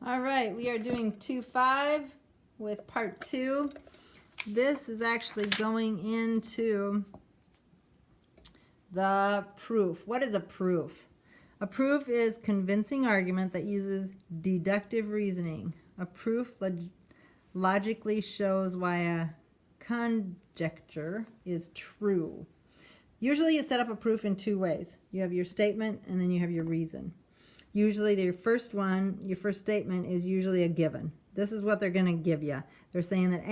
All right, we are doing 2-5 with part 2. This is actually going into the proof. What is a proof? A proof is convincing argument that uses deductive reasoning. A proof logically shows why a conjecture is true. Usually you set up a proof in two ways. You have your statement and then you have your reason. Usually your first statement is usually a given. This is what they're going to give you. They're saying that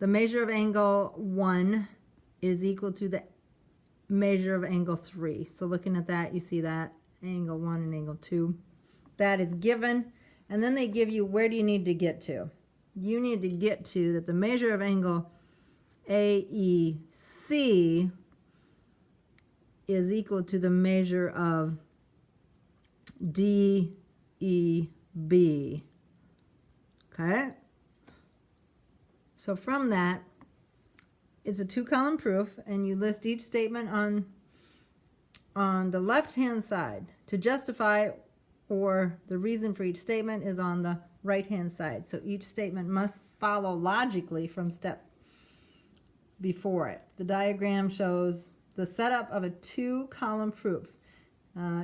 the measure of angle 1 is equal to the measure of angle 3. So looking at that, you see that angle 1 and angle 2. That is given. And then they give you, where do you need to get to? You need to get to that the measure of angle AEC is equal to the measure of DEB. Okay? So from that, it's a two-column proof, and you list each statement on the left-hand side. To justify or the reason for each statement is on the right-hand side. So each statement must follow logically from step before it. The diagram shows the setup of a two-column proof.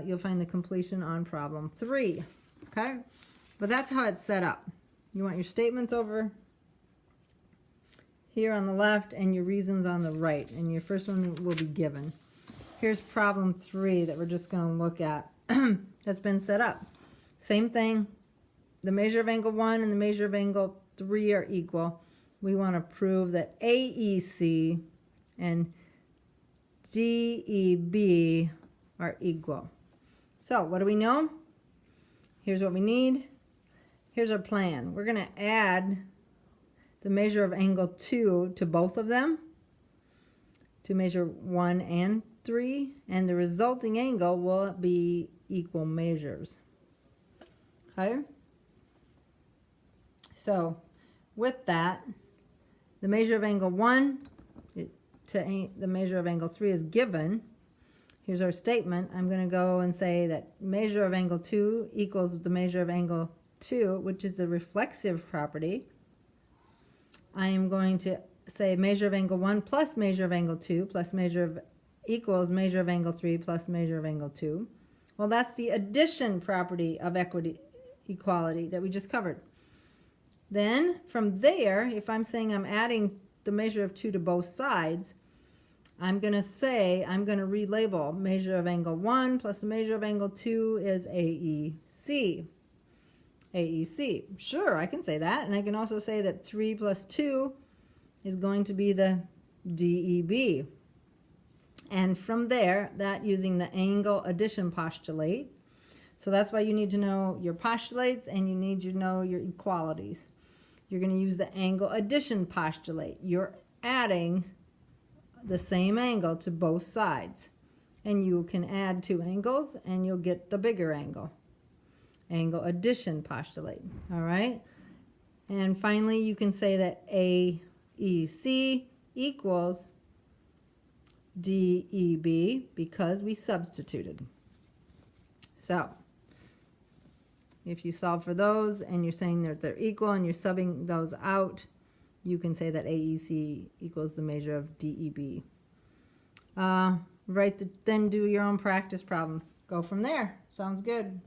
You'll find the completion on problem 3. Okay? But that's how it's set up. You want your statements over here on the left and your reasons on the right. And your first one will be given. Here's problem 3 that we're just going to look at. That's been set up. Same thing. The measure of angle 1 and the measure of angle 3 are equal. We want to prove that AEC and DEB are equal. So what do we know? Here's what we need. Here's our plan. We're going to add the measure of angle 2 to both of them, to measure 1 and 3, and the resulting angle will be equal measures. Okay? So with that, the measure of angle 1 to the measure of angle 3 is given. Here's our statement. I'm going to go and say that measure of angle 2 equals the measure of angle 2, which is the reflexive property. I am going to say measure of angle 1 plus measure of angle 2 plus measure of equals measure of angle 3 plus measure of angle 2. Well, that's the addition property of equality that we just covered. Then from there, if I'm saying I'm adding the measure of 2 to both sides, I'm going to relabel measure of angle 1 plus the measure of angle 2 is AEC. AEC. Sure, I can say that. And I can also say that 3 plus 2 is going to be the DEB. And from there, that using the angle addition postulate. So that's why you need to know your postulates and you need to know your equalities. You're going to use the angle addition postulate. You're adding the same angle to both sides. And you can add 2 angles and you'll get the bigger angle. Angle addition postulate. All right? And finally, you can say that AEC equals DEB because we substituted. So, if you solve for those and you're saying that they're equal and you're subbing those out, you can say that AEC equals the measure of DEB. Then do your own practice problems. Go from there. Sounds good.